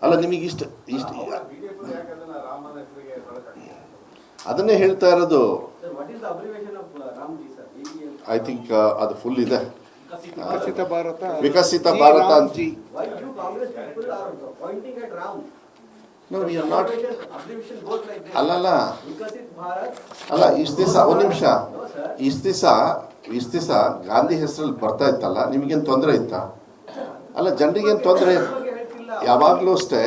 ಅಲ್ಲ ನಿಮಗೆ ಇಷ್ಟ ಅದನ್ನೇ ಹೇಳ್ತಾ ಇರೋದು. ಐ ಥಿಂಕ್ ಅದು ಫುಲ್ ಇದೆ, ವಿಕಸಿತ ಭಾರತ ಅಂತ. ಅಲ್ಲಲ್ಲ ಅಲ್ಲ, ಇಷ್ಟು ದಿವಸ ಒಂದು ನಿಮಿಷ, ಇಷ್ಟು ದಿವಸ ಗಾಂಧಿ ಹೆಸರಲ್ಲಿ ಬರ್ತಾ ಇತ್ತಲ್ಲ, ನಿಮಗೇನು ತೊಂದರೆ ಇತ್ತಾ? ಅಲ್ಲ, ಜನರಿಗೇನು ತೊಂದರೆ? ಯಾವಾಗಲೂ ಅಷ್ಟೇ.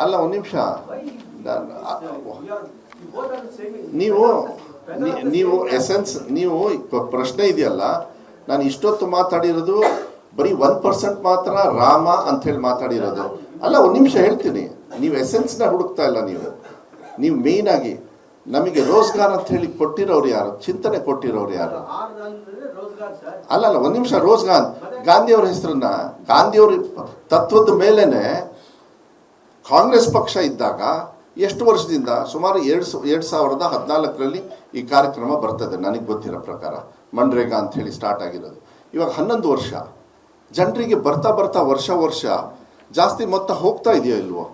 ಅಲ್ಲ, ಒಂದು ನಿಮಿಷ, ನೀವು ಎಸೆನ್ಸ್, ನೀವು ಪ್ರಶ್ನೆ ಇದೆಯಲ್ಲ, ನಾನು ಇಷ್ಟೊತ್ತು ಮಾತಾಡಿರೋದು ಬರೀ 1% ಮಾತ್ರ ರಾಮ ಅಂತ ಹೇಳಿ ಮಾತಾಡಿರೋದು ಅಲ್ಲ. ಒಂದು ನಿಮಿಷ ಹೇಳ್ತೀನಿ, ನೀವು ಎಸೆನ್ಸ್ನ ಹುಡುಕ್ತಾ ಇಲ್ಲ. ನೀವು ಮೇಯ್ನ್ ಆಗಿ ನಮಗೆ ರೋಜ್ಗಾರ್ ಅಂತ ಹೇಳಿ ಕೊಟ್ಟಿರೋರು ಯಾರು? ಚಿಂತನೆ ಕೊಟ್ಟಿರೋರು ಯಾರು? ಅಲ್ಲ, ಒಂದು ನಿಮಿಷ, ರೋಜ್ಗಾರ್ ಗಾಂಧಿಯವ್ರ ಹೆಸರನ್ನ, ಗಾಂಧಿಯವ್ರ ತತ್ವದ ಮೇಲೇನೆ ಕಾಂಗ್ರೆಸ್ ಪಕ್ಷ ಇದ್ದಾಗ ಎಷ್ಟು ವರ್ಷದಿಂದ, ಸುಮಾರು 2014ರಲ್ಲಿ ಈ ಕಾರ್ಯಕ್ರಮ ಬರ್ತದೆ ನನಗೆ ಗೊತ್ತಿರೋ ಪ್ರಕಾರ. ಮನ್ರೇಗಾ ಅಂತ ಹೇಳಿ ಸ್ಟಾರ್ಟ್ ಆಗಿರೋದು ಇವಾಗ 11 ವರ್ಷ. ಜನರಿಗೆ ಬರ್ತಾ ಬರ್ತಾ ವರ್ಷ ಜಾಸ್ತಿ ಮೊತ್ತ ಹೋಗ್ತಾ ಇದೆಯೋ ಇಲ್ವೋ?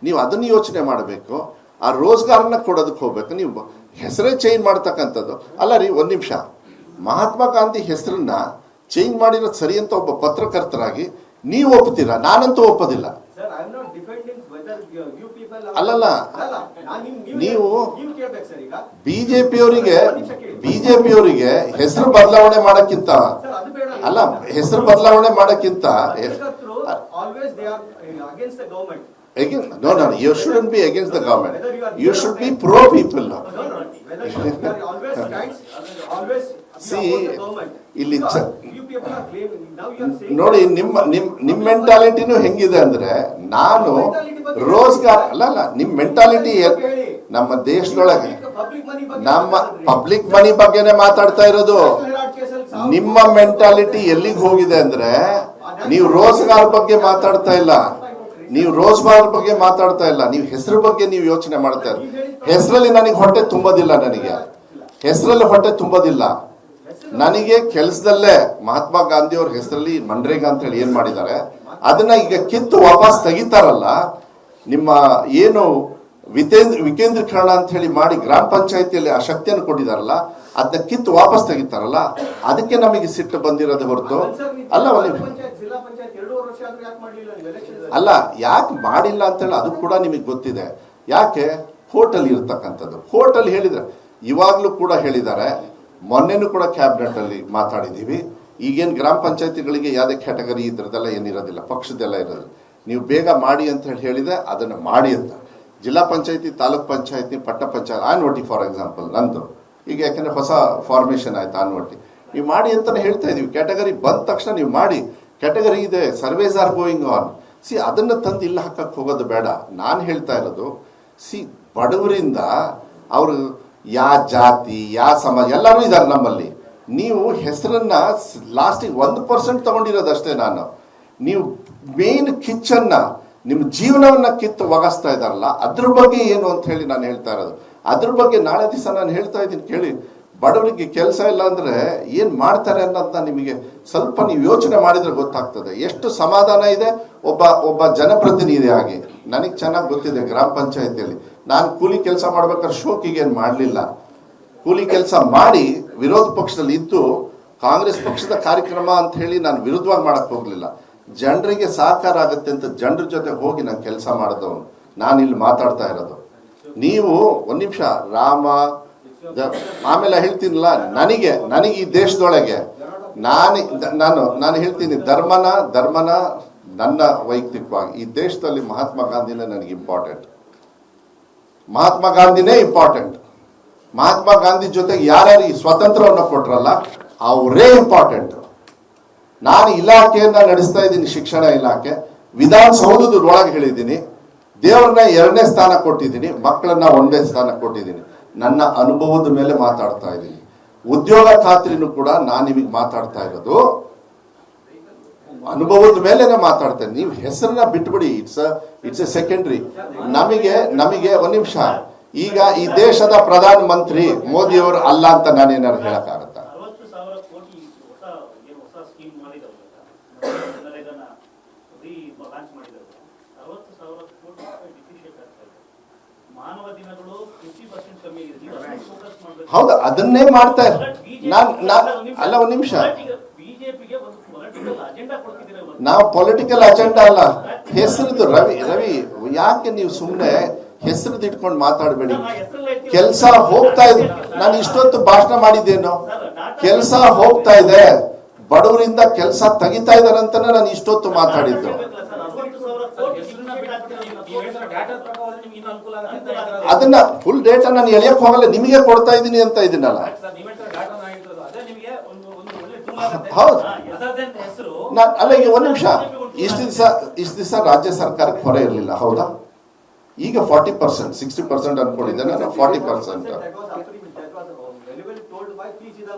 ನೀವು ಅದನ್ನು ಯೋಚನೆ ಮಾಡಬೇಕು. ಆ ರೋಜ್ಗಾರನ್ನ ಕೊಡೋದಕ್ಕೆ ಹೋಗ್ಬೇಕು. ನೀವು ಹೆಸರೇ ಚೇಂಜ್ ಮಾಡ್ತಕ್ಕಂಥದ್ದು ಅಲ್ಲ ರೀ. ಒಂದು ನಿಮಿಷ, ಮಹಾತ್ಮ ಗಾಂಧಿ ಹೆಸರನ್ನ ಚೇಂಜ್ ಮಾಡಿರೋದು ಸರಿ ಅಂತ ಒಬ್ಬ ಪತ್ರಕರ್ತರಾಗಿ ನೀವು ಒಪ್ತೀರಾ? ನಾನಂತೂ ಒಪ್ಪೋದಿಲ್ಲ. ಅಲ್ಲಲ್ಲ, ನೀವು ಬಿಜೆಪಿಯವರಿಗೆ ಹೆಸರು ಬದಲಾವಣೆ ಮಾಡಕ್ಕಿಂತ ಅಲ್ಲ, ಹೆಸರು ಬದಲಾವಣೆ ಮಾಡಕ್ಕಿಂತ no, you shouldn't be against the government. You should be pro people. See, ಇಲ್ಲಿ ನೋಡಿ, ನಿಮ್ಮ ಮೆಂಟಾಲಿಟಿನೂ ಹೆಂಗಿದೆ ಅಂದ್ರೆ, ನಾನು ರೋಜ್ಗಾರ್ ಅಲ್ಲ, ನಿಮ್ ಮೆಂಟಾಲಿಟಿ ನಮ್ಮ ದೇಶದೊಳಗೆ ನಮ್ಮ ಪಬ್ಲಿಕ್ ಮನಿ ಬಗ್ಗೆನೆ ಮಾತಾಡ್ತಾ ಇರೋದು. ನಿಮ್ಮ ಮೆಂಟಾಲಿಟಿ ಎಲ್ಲಿಗೆ ಹೋಗಿದೆ ಅಂದ್ರೆ, ನೀವು ರೋಜ್ಗಾರ್ ಬಗ್ಗೆ ಮಾತಾಡ್ತಾ ಇಲ್ಲ, ನೀವು ರೋಜ್ಗಾರ್ ಬಗ್ಗೆ ಮಾತಾಡ್ತಾ ಇಲ್ಲ, ನೀವು ಹೆಸರು ಬಗ್ಗೆ ನೀವು ಯೋಚನೆ ಮಾಡ್ತಾ ಇರ. ಹೆಸರಲ್ಲಿ ನನಗೆ ಹೊಟ್ಟೆ ತುಂಬೋದಿಲ್ಲ, ಹೆಸರಲ್ಲಿ ಹೊಟ್ಟೆ ತುಂಬೋದಿಲ್ಲ ನನಗೆ. ಕೆಲಸದಲ್ಲೇ ಮಹಾತ್ಮ ಗಾಂಧಿ ಅವ್ರ ಹೆಸರಲ್ಲಿ ಮನ್ರೇಗಾ ಅಂತ ಹೇಳಿ ಏನ್ ಮಾಡಿದ್ದಾರೆ, ಅದನ್ನ ಈಗ ಕಿತ್ತು ವಾಪಸ್ ತೆಗಿತಾರಲ್ಲ. ನಿಮ್ಮ ಏನು ವಿಕೇಂದ್ರೀಕರಣ ಅಂತ ಹೇಳಿ ಮಾಡಿ ಗ್ರಾಮ ಪಂಚಾಯತಿಯಲ್ಲಿ ಆ ಶಕ್ತಿಯನ್ನು ಕೊಟ್ಟಿದಾರಲ್ಲ, ಅದನ್ನ ಕಿತ್ತು ವಾಪಸ್ ತೆಗಿತಾರಲ್ಲ, ಅದಕ್ಕೆ ನಮಗೆ ಸಿಟ್ಟು ಬಂದಿರೋದು ಹೊರತು ಅಲ್ಲ. ಅಲ್ಲ, ಯಾಕೆ ಮಾಡಿಲ್ಲ ಅಂತ ಹೇಳಿ ಅದು ಕೂಡ ನಿಮಗೆ ಗೊತ್ತಿದೆ. ಯಾಕೆ? ಕೋರ್ಟಲ್ಲಿ ಇರ್ತಕ್ಕಂಥದ್ದು. ಕೋರ್ಟಲ್ಲಿ ಹೇಳಿದ್ರೆ, ಇವಾಗ್ಲೂ ಕೂಡ ಹೇಳಿದ್ದಾರೆ, ಮೊನ್ನೆನೂ ಕೂಡ ಕ್ಯಾಬಿನೆಟ್ ಅಲ್ಲಿ ಮಾತಾಡಿದೀವಿ. ಈಗೇನು ಗ್ರಾಮ ಪಂಚಾಯತಿಗಳಿಗೆ ಯಾವುದೇ ಕ್ಯಾಟಗರಿ ಇದ್ರದೆಲ್ಲ ಏನಿರೋದಿಲ್ಲ, ಪಕ್ಷದೆಲ್ಲ ಇರೋದಿಲ್ಲ. ನೀವು ಬೇಗ ಮಾಡಿ ಅಂತ ಹೇಳಿದೆ, ಅದನ್ನು ಮಾಡಿ ಅಂತ. ಜಿಲ್ಲಾ ಪಂಚಾಯತಿ, ತಾಲೂಕ್ ಪಂಚಾಯತಿ, ಪಟ್ಟಣ ಪಂಚಾಯತ್, ಆನ್ವಟಿ ಫಾರ್ ಎಕ್ಸಾಂಪಲ್ ನಂದು ಈಗ, ಯಾಕಂದ್ರೆ ಹೊಸ ಫಾರ್ಮೇಶನ್ ಆಯ್ತು ಆನ್ವಟಿ, ನೀವು ಮಾಡಿ ಅಂತಾನೆ ಹೇಳ್ತಾ ಇದೀವಿ. ಕ್ಯಾಟಗರಿ ಬಂದ ತಕ್ಷಣ ನೀವು ಮಾಡಿ, ಕ್ಯಾಟಗರಿ ಇದೆ, ಸರ್ವೇಸ್ ಆರ್ ಗೋಯಿಂಗ್ ಆನ್. ಅದನ್ನ ತಂದು ಇಲ್ಲ ಹಾಕಕ್ಕೆ ಹೋಗೋದು ಬೇಡ. ನಾನು ಹೇಳ್ತಾ ಇರೋದು, ಬಡವರಿಂದ ಅವರು ಯಾವ ಜಾತಿ, ಯಾವ ಸಮಾಜ ಎಲ್ಲರೂ ಇದ್ದಾರೆ ನಮ್ಮಲ್ಲಿ. ನೀವು ಹೆಸರನ್ನ ಲಾಸ್ಟಿಗೆ 1% ತಗೊಂಡಿರೋದಷ್ಟೇ. ನೀವು ಮೇನ್ ಕಿಚ್ಚನ್ನ, ನಿಮ್ಮ ಜೀವನವನ್ನ ಕಿತ್ತು ಒಗಸ್ತಾ ಇದ್ದಾರಲ್ಲ, ಅದ್ರ ಬಗ್ಗೆ ಏನು ಅಂತ ಹೇಳಿ ನಾನು ಹೇಳ್ತಾ ಇರೋದು. ಅದ್ರ ಬಗ್ಗೆ ನಾಳೆ ದಿವಸ ನಾನು ಹೇಳ್ತಾ ಇದ್ದೀನಿ ಕೇಳಿ. ಬಡವರಿಗೆ ಕೆಲಸ ಇಲ್ಲ ಅಂದ್ರೆ ಏನ್ ಮಾಡ್ತಾರೆ ಅನ್ನೋದನ್ನ ನಿಮಗೆ ಸ್ವಲ್ಪ ನೀವು ಯೋಚನೆ ಮಾಡಿದ್ರೆ ಗೊತ್ತಾಗ್ತದೆ. ಎಷ್ಟು ಸಮಾಧಾನ ಇದೆ ಒಬ್ಬ ಜನಪ್ರತಿನಿಧಿ ಆಗಿ. ನನಗೆ ಚೆನ್ನಾಗಿ ಗೊತ್ತಿದೆ, ಗ್ರಾಮ ಪಂಚಾಯತಿಯಲ್ಲಿ ನಾನು ಕೂಲಿ ಕೆಲಸ ಮಾಡ್ಬೇಕಾದ್ರೆ ಶೋಕಿಗೇನು ಮಾಡಲಿಲ್ಲ. ಕೂಲಿ ಕೆಲಸ ಮಾಡಿ ವಿರೋಧ ಪಕ್ಷದಲ್ಲಿ ಇದ್ದು ಕಾಂಗ್ರೆಸ್ ಪಕ್ಷದ ಕಾರ್ಯಕ್ರಮ ಅಂತ ಹೇಳಿ ನಾನು ವಿರುದ್ಧವಾಗಿ ಮಾಡಕ್ ಹೋಗ್ಲಿಲ್ಲ. ಜನರಿಗೆ ಸಹಕಾರ ಆಗುತ್ತೆ ಅಂತ ಜನರ ಜೊತೆ ಹೋಗಿ ನಾನು ಕೆಲಸ ಮಾಡಿದವನು. ನಾನು ಇಲ್ಲಿ ಮಾತಾಡ್ತಾ ಇರೋದು. ನೀವು ಒಂದ್ ನಿಮಿಷ, ರಾಮ ಆಮೇಲೆ ಹೇಳ್ತೀನಲ್ಲ, ನನಗೆ ಈ ದೇಶದೊಳಗೆ ನಾನು ಹೇಳ್ತೀನಿ, ಧರ್ಮನ ನನ್ನ ವೈಯಕ್ತಿಕವಾಗಿ ಈ ದೇಶದಲ್ಲಿ ಮಹಾತ್ಮ ಗಾಂಧಿನೇ ನನಗೆ ಇಂಪಾರ್ಟೆಂಟ್. ಮಹಾತ್ಮ ಗಾಂಧಿನೇ ಇಂಪಾರ್ಟೆಂಟ್. ಮಹಾತ್ಮ ಗಾಂಧಿ ಜೊತೆಗೆ ಯಾರ್ಯಾರು ಈ ಸ್ವತಂತ್ರವನ್ನು ಕೊಟ್ರಲ್ಲ ಅವರೇ ಇಂಪಾರ್ಟೆಂಟ್. ನಾನು ಇಲಾಖೆಯನ್ನ ನಡೆಸ್ತಾ ಇದ್ದೀನಿ, ಶಿಕ್ಷಣ ಇಲಾಖೆ. ವಿಧಾನಸೌಧದ ಒಳಗೆ ಹೇಳಿದ್ದೀನಿ, ದೇವರನ್ನ 2ನೇ ಸ್ಥಾನ ಕೊಟ್ಟಿದ್ದೀನಿ, ಮಕ್ಕಳನ್ನ 1ನೇ ಸ್ಥಾನ ಕೊಟ್ಟಿದ್ದೀನಿ. ನನ್ನ ಅನುಭವದ ಮೇಲೆ ಮಾತಾಡ್ತಾ ಇದ್ದೀನಿ. ಉದ್ಯೋಗ ಖಾತ್ರಿನೂ ಕೂಡ ನಾನು ನಿಮಗೆ ಮಾತಾಡ್ತಾ ಇರೋದು ಅನುಭವದ ಮೇಲೆನೆ ಮಾತಾಡ್ತಾ ಇದ್ದೀನಿ. ನೀವು ಹೆಸರನ್ನ ಬಿಟ್ಬಿಡಿ, ಇಟ್ಸ್ ಎ ಸೆಕೆಂಡ್ರಿ. ನಮಗೆ ಒಂದ್ ನಿಮಿಷ, ಈಗ ಈ ದೇಶದ ಪ್ರಧಾನ ಮಂತ್ರಿ ಮೋದಿ ಅವರು ಅಲ್ಲ ಅಂತ ನಾನೇನಾದ್ರು ಹೇಳಕ್ಕಾಗತ್ತಾ? 60,000 ಕೋಟಿ ಹೊಸ ಸ್ಕೀಮ್ ಮಾಡಿದವರು ನರೇಗಾನ ಲಾಂಚ್ ಮಾಡಿದವರು 60,000 ಕೋಟಿ ಡಿಫಿಷಿಯೇಟ್ ಆಗ್ತಾ ಇದೆ. ಮಾನವ ದಿನಗಳು 50% ಕಮ್ಮಿ ಇದೆ. ಫೋಕಸ್ ಮಾಡಬೇಕು. ಹೌದು, ಅದನ್ನೇ ಮಾಡ್ತಾ ಅಲ್ಲ, ಒಂದು ನಿಮಿಷ, ಬಿಜೆಪಿಗೆ ಒಂದು ಪೊಲಿಟಿಕಲ್ ಅಜೆಂಡಾ ಕೊಡ್ತಿದ್ದೀರಾ. ನಾವು ಪೊಲಿಟಿಕಲ್ ಅಜೆಂಡಾ ಅಲ್ಲ, ಹೆಸರದು. ರವಿ ಯಾಕೆ ನೀವು ಸುಮ್ಮನೆ ಹೆಸರದ್ದು ಇಟ್ಕೊಂಡು ಮಾತಾಡಬೇಡಿ. ಕೆಲಸ ಹೋಗ್ತಾ ಇದೆ. ನಾನು ಇಷ್ಟೊತ್ತು ಭಾಷಣ ಮಾಡಿದ್ದೇನು? ಕೆಲಸ ಹೋಗ್ತಾ ಇದೆ, ಬಡವರಿಂದ ಕೆಲಸ ತೆಗಿತಾ ಇದಾರಂತ ನಾನು ಇಷ್ಟೊತ್ತು ಮಾತಾಡಿದ್ದು. ಅದನ್ನ ಫುಲ್ ಡೇಟಾ ನಾನು ಎಳೆಯಕ್ ಹೋಗಲ್ಲ, ನಿಮಗೆ ಕೊಡ್ತಾ ಇದ್ದೀನಿ ಅಂತ ಇದೀನಲ್ಲ. ಹೌದು, ಅಲ್ಲ, ಈಗ ಒಂದ್ ನಿಮಿಷ, ಇಷ್ಟು ದಿವಸ ರಾಜ್ಯ ಸರ್ಕಾರಕ್ಕೆ ಹೊರೆ ಇರಲಿಲ್ಲ, ಹೌದಾ? ಈಗ 40%, 60% ಅನ್ಕೊಂಡಿದ್ದೆ ನಾನು. 40%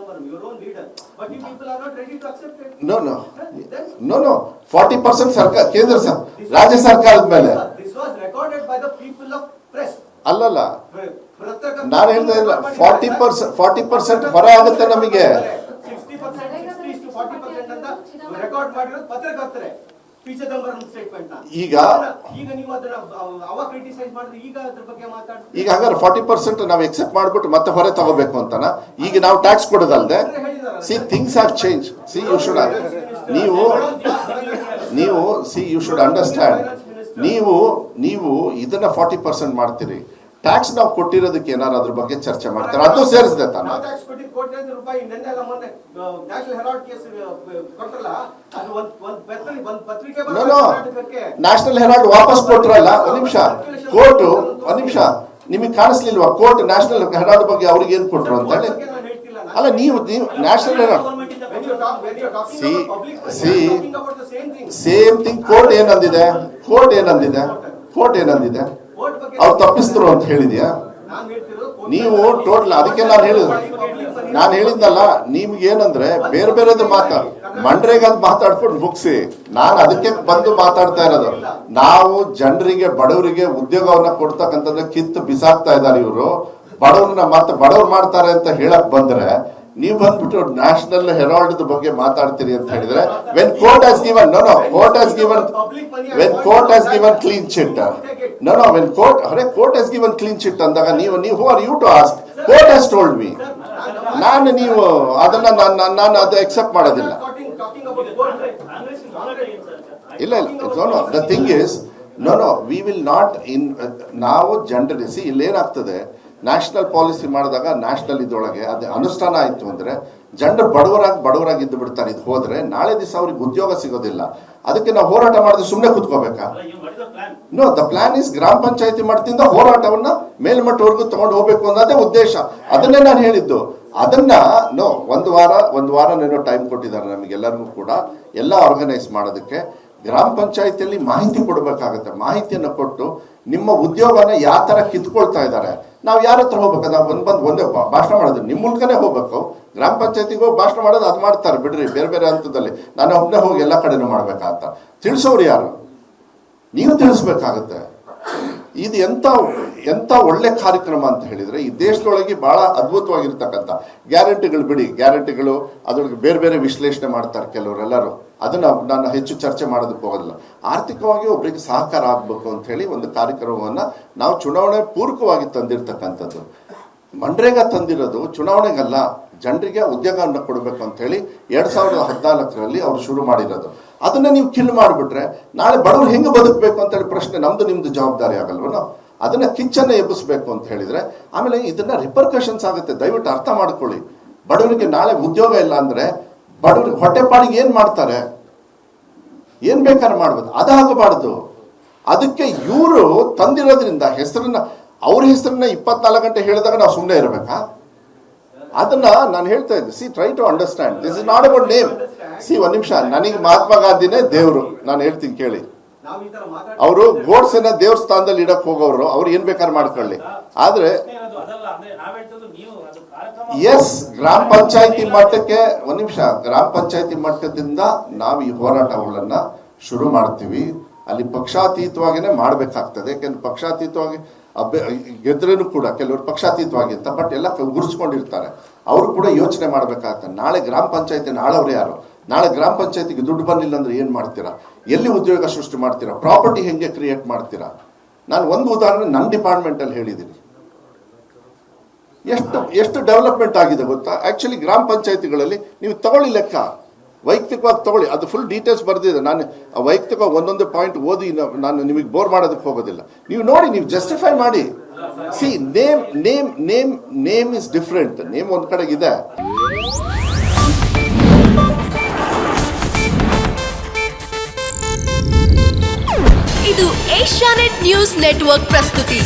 ನೋ 40% ಸರ್ಕಾರ, ಕೇಂದ್ರ ರಾಜ್ಯ ಸರ್ಕಾರದ ಮೇಲೆ ಅಲ್ಲಲ್ಲ. ನಾನು ಹೇಳ್ತಾ ಇಲ್ಲ, 40% ಹೊರೆ ಆಗುತ್ತೆ ನಮಗೆ. ಈಗ ಹಾಗಾದ್ರೆ 40% ನಾವು ಎಕ್ಸೆಪ್ಟ್ ಮಾಡ್ಬಿಟ್ಟು ಮತ್ತೆ ಹೊರೆ ತಗೋಬೇಕು ಅಂತನಾ? ಈಗ ನಾವು ಟ್ಯಾಕ್ಸ್ ಕೊಡೋದಲ್ದೆ. See, things have change. See, you should you should understand. ನೀವು ಇದನ್ನ 40% ಮಾಡ್ತೀರಿ, ಟ್ಯಾಕ್ಸ್ ನಾವು ಕೊಟ್ಟಿರೋದಕ್ಕೆ ಏನಾರು ಅದ್ರ ಬಗ್ಗೆ ಚರ್ಚೆ ಮಾಡ್ತಾರೆ, ಅದು ಸೇರಿಸಿದೆ ತಾನೆ. ನ್ಯಾಷನಲ್ ಹೆರಾಲ್ಡ್ ವಾಪಸ್ ಕೊಟ್ರಲ್ಲ. ಒಂದ್ ನಿಮಿಷ, ನಿಮಗೆ ಕಾಣಿಸ್ಲಿಲ್ವಾ ಕೋರ್ಟ್ ನ್ಯಾಷನಲ್ ಹೆರಾಲ್ಡ್ ಬಗ್ಗೆ ಅವ್ರಿಗೆ ಏನ್ ಕೊಟ್ರು ಅಂತ ಹೇಳಿ? ಅಲ್ಲ, ನೀವು National Herald same thing. Court ಏನಂದಿದೆ? ಅವ್ರು ತಪ್ಪಿಸ್ತರು ಅಂತ ಹೇಳಿದ್ಯಾ? ನೀವು ಟೋಟಲ್, ಅದಕ್ಕೆ ನಾನು ಹೇಳಿದ್ನಲ್ಲ, ನಿಮ್ಗೆ ಏನಂದ್ರೆ ಬೇರೆ ಬೇರೆದು ಮಂಡ್ರೆಗೆ ಅಂತ ಮಾತಾಡ್ಕೊಂಡು ಮುಗಿಸಿ. ನಾನು ಅದಕ್ಕೆ ಬಂದು ಮಾತಾಡ್ತಾ ಇರೋದು. ನಾವು ಜನರಿಗೆ, ಬಡವರಿಗೆ ಉದ್ಯೋಗವನ್ನ ಕೊಡ್ತಕ್ಕಂಥದ್ದು ಕಿತ್ತು ಬಿಸಾಕ್ತಾ ಇದ್ದಾರೆ ಇವರು. ಬಡವ್ರನ್ನ ಮತ್ತೆ ಬಡವ್ರು ಮಾಡ್ತಾರೆ ಅಂತ ಹೇಳಕ್ ಬಂದ್ರೆ ನೀವು ಬಂದ್ಬಿಟ್ಟು ನ್ಯಾಷನಲ್ ಹೆರಾಲ್ಡ್ ಬಗ್ಗೆ ಮಾತಾಡ್ತೀರಿ ಅಂತ ಹೇಳಿದ್ರೆ, when court has given clean chit, court has given clean chit ಅಂದಾಗ ನೀವು who are you to ask? Court has told me. ನೀವು ಅದನ್ನ ನಾನು ಅದು ಎಕ್ಸೆಪ್ಟ್ ಮಾಡೋದಿಲ್ಲ. ಇಲ್ಲ, the thing is, we will not ನಾವು ಜನರಲಿಸಿ ಇಲ್ಲೇನಾಗ್ತದೆ, ನ್ಯಾಷನಲ್ ಪಾಲಿಸಿ ಮಾಡಿದಾಗ ನ್ಯಾಷನಲ್ ಇದೊಳಗೆ ಅದು ಅನುಷ್ಠಾನ ಆಯ್ತು ಅಂದ್ರೆ ಜನರು ಬಡವರಾಗಿ ಇದ್ದು ಬಿಡ್ತಾರೆ. ಇದು ಹೋದ್ರೆ ನಾಳೆ ದಿವಸ ಅವ್ರಿಗೆ ಉದ್ಯೋಗ ಸಿಗೋದಿಲ್ಲ. ಅದಕ್ಕೆ ನಾವು ಹೋರಾಟ ಮಾಡಿದ್ರೆ ಸುಮ್ಮನೆ ಕೂತ್ಕೋಬೇಕಾ? ನೋ, ದ ಪ್ಲಾನ್ ಇಸ್ ಗ್ರಾಮ ಪಂಚಾಯತಿ ಮಟ್ಟದಿಂದ ಹೋರಾಟವನ್ನ ಮೇಲ್ಮಟ್ಟವರೆಗೂ ತಗೊಂಡು ಹೋಗ್ಬೇಕು ಅನ್ನೋದೇ ಉದ್ದೇಶ. ಅದನ್ನೇ ನಾನು ಹೇಳಿದ್ದು. ಅದನ್ನ ಒಂದು ವಾರ ಟೈಮ್ ಕೊಟ್ಟಿದ್ದಾರೆ ನಮಗೆಲ್ಲರಿಗೂ ಕೂಡ ಎಲ್ಲ ಆರ್ಗನೈಸ್ ಮಾಡೋದಕ್ಕೆ. ಗ್ರಾಮ ಪಂಚಾಯತಿಯಲ್ಲಿ ಮಾಹಿತಿ ಕೊಡಬೇಕಾಗತ್ತೆ. ಮಾಹಿತಿಯನ್ನು ಕೊಟ್ಟು ನಿಮ್ಮ ಉದ್ಯೋಗನ ಯಾವ ತರ ಕಿತ್ಕೊಳ್ತಾ ಇದ್ದಾರೆ, ನಾವು ಯಾರ ಹತ್ರ ಹೋಗ್ಬೇಕು? ನಾವು ಒಂದೇ ಭಾಷಣ ಮಾಡೋದು ನಿಮ್ಮ ಮೂಲಕನೇ ಹೋಗ್ಬೇಕು. ಗ್ರಾಮ ಪಂಚಾಯತಿಗೆ ಹೋಗಿ ಭಾಷಣ ಮಾಡೋದು ಅದು ಮಾಡ್ತಾರೆ ಬಿಡ್ರಿ, ಬೇರೆ ಬೇರೆ ಹಂತದಲ್ಲಿ. ನಾನು ಒಬ್ಬನೇ ಹೋಗಿ ಎಲ್ಲ ಕಡೆನೂ ಮಾಡ್ಬೇಕಾಗತ್ತ. ತಿಳಿಸೋರು ಯಾರು? ನೀವು ತಿಳಿಸ್ಬೇಕಾಗತ್ತೆ. ಇದು ಎಂತ ಒಳ್ಳೆ ಕಾರ್ಯಕ್ರಮ ಅಂತ ಹೇಳಿದ್ರೆ, ಈ ದೇಶದೊಳಗೆ ಬಹಳ ಅದ್ಭುತವಾಗಿರ್ತಕ್ಕಂಥ ಗ್ಯಾರಂಟಿಗಳು ಅದ್ರೊಳಗೆ ಬೇರೆ ಬೇರೆ ವಿಶ್ಲೇಷಣೆ ಮಾಡ್ತಾರೆ ಕೆಲವರೆಲ್ಲರೂ. ಅದನ್ನ ನಾನು ಹೆಚ್ಚು ಚರ್ಚೆ ಮಾಡೋದಕ್ಕೆ ಹೋಗೋದಿಲ್ಲ. ಆರ್ಥಿಕವಾಗಿ ಒಬ್ಬರಿಗೆ ಸಹಕಾರ ಆಗ್ಬೇಕು ಅಂತ ಹೇಳಿ ಒಂದು ಕಾರ್ಯಕ್ರಮವನ್ನ ನಾವು ಚುನಾವಣೆ ಪೂರ್ವಕವಾಗಿ ತಂದಿರ್ತಕ್ಕಂಥದ್ದು. ಮನ್ರೇಗಾ ತಂದಿರೋದು ಚುನಾವಣೆಗಲ್ಲ, ಜನರಿಗೆ ಉದ್ಯೋಗವನ್ನು ಕೊಡಬೇಕು ಅಂತ ಹೇಳಿ 2014ರಲ್ಲಿ ಅವ್ರು ಶುರು ಮಾಡಿರೋದು. ಅದನ್ನ ನೀವು ಕಿಲ್ ಮಾಡಿಬಿಟ್ರೆ ನಾಳೆ ಬಡವರು ಹೆಂಗೆ ಬದುಕಬೇಕು ಅಂತ ಹೇಳಿ ಪ್ರಶ್ನೆ ನಮ್ದು ನಿಮ್ದು ಜವಾಬ್ದಾರಿ ಆಗಲ್ವನೋ? ಅದನ್ನ ಕಿಚ್ಚನ್ನ ಎಬ್ಬಿಸ್ಬೇಕು ಅಂತ ಹೇಳಿದ್ರೆ ಆಮೇಲೆ ಇದನ್ನ ರಿಪರ್ಕಷನ್ಸ್ ಆಗುತ್ತೆ. ದಯವಿಟ್ಟು ಅರ್ಥ ಮಾಡ್ಕೊಳ್ಳಿ. ಬಡವರಿಗೆ ನಾಳೆ ಉದ್ಯೋಗ ಇಲ್ಲ ಅಂದ್ರೆ ಬಡವರಿಗೆ ಹೊಟ್ಟೆಪಾಡಿಗೆ ಏನ್ ಮಾಡ್ತಾರೆ? ಏನ್ ಬೇಕಾದ್ರೆ ಮಾಡ್ಬೋದು, ಅದಾಗಬಾರ್ದು. ಅದಕ್ಕೆ ಇವರು ತಂದಿರೋದ್ರಿಂದ ಅವ್ರ ಹೆಸರನ್ನ 24 ಗಂಟೆ ಹೇಳಿದಾಗ ನಾವು ಸುಮ್ಮನೆ ಇರಬೇಕಾ? ಅದನ್ನ ನಾನು ಹೇಳ್ತಾ ಇದ್ದೆ. See, try to understand, this is not about name. See, ಒಂದ್ ನಿಮಿಷ, ನನಗೆ ಮಹಾತ್ಮ ಗಾಂಧಿನೇ ದೇವ್ರು. ನಾನು ಹೇಳ್ತೀನಿ ಕೇಳಿ. ಅವರು ಗೋಡ್ಸೆನ ದೇವ್ರ ಸ್ಥಾನದಲ್ಲಿ ಇಡಕ್ ಹೋಗೋರು, ಅವ್ರು ಏನ್ ಬೇಕಾದ್ರೆ ಮಾಡ್ಕೊಳ್ಳಿ. ಆದ್ರೆ ಎಸ್, ಗ್ರಾಮ ಪಂಚಾಯತಿ ಮಟ್ಟಕ್ಕೆ, ಒಂದ್ ನಿಮಿಷ, ಗ್ರಾಮ ಪಂಚಾಯತಿ ಮಟ್ಟದಿಂದ ನಾವು ಈ ಹೋರಾಟಗಳನ್ನ ಶುರು ಮಾಡ್ತೀವಿ. ಅಲ್ಲಿ ಪಕ್ಷಾತೀತವಾಗಿನೇ ಮಾಡ್ಬೇಕಾಗ್ತದೆ. ಯಾಕೆಂದ್ರೆ ಪಕ್ಷಾತೀತವಾಗಿ ಗೆದ್ರೇನು ಕೂಡ ಕೆಲವರು ಪಕ್ಷಾತೀತವಾಗಿ ಅಂತ, ಬಟ್ ಎಲ್ಲ ಗುರುಸ್ಕೊಂಡಿರ್ತಾರೆ. ಅವರು ಕೂಡ ಯೋಚನೆ ಮಾಡ್ಬೇಕಾಗ್ತದೆ. ನಾಳೆ ಗ್ರಾಮ ಪಂಚಾಯತಿ ಆಳವ್ರು ಯಾರು? ನಾಳೆ ಗ್ರಾಮ ಪಂಚಾಯತಿಗೆ ದುಡ್ಡು ಬಂದಿಲ್ಲ ಅಂದ್ರೆ ಏನು ಮಾಡ್ತೀರಾ? ಎಲ್ಲಿ ಉದ್ಯೋಗ ಸೃಷ್ಟಿ ಮಾಡ್ತೀರಾ? ಪ್ರಾಪರ್ಟಿ ಹೆಂಗೆ ಕ್ರಿಯೇಟ್ ಮಾಡ್ತೀರಾ? ನಾನು ಒಂದು ಉದಾಹರಣೆ ನನ್ನ ಡಿಪಾರ್ಟ್ಮೆಂಟಲ್ಲಿ ಹೇಳಿದ್ದೀನಿ. ಎಷ್ಟು ಡೆವಲಪ್ಮೆಂಟ್ ಆಗಿದೆ ಗೊತ್ತಾ? ಆ್ಯಕ್ಚುಲಿ ಗ್ರಾಮ ಪಂಚಾಯತಿಗಳಲ್ಲಿ ನೀವು ತಗೊಳ್ಳಿ ಲೆಕ್ಕ, ವೈಯಕ್ತಿಕವಾಗಿ ತಗೊಳ್ಳಿ, ಅದು ಫುಲ್ ಡೀಟೇಲ್ಸ್ ಬರೆದಿದೆ. ನಾನು ವೈಯಕ್ತಿಕವಾಗಿ ಒಂದೊಂದು ಪಾಯಿಂಟ್ ಓದಿ ನಾನು ನಿಮಗೆ ಬೋರ್ ಮಾಡೋದಕ್ಕೆ ಹೋಗೋದಿಲ್ಲ. ನೀವು ನೋಡಿ, ನೀವು ಜಸ್ಟಿಫೈ ಮಾಡಿ. C, name is different. Name ಒಂದು ಕಡೆಗಿದೆ. ಇದು ಏಷ್ಯಾನೆಟ್ ನ್ಯೂಸ್ ನೆಟ್ವರ್ಕ್ ಪ್ರಸ್ತುತಿ.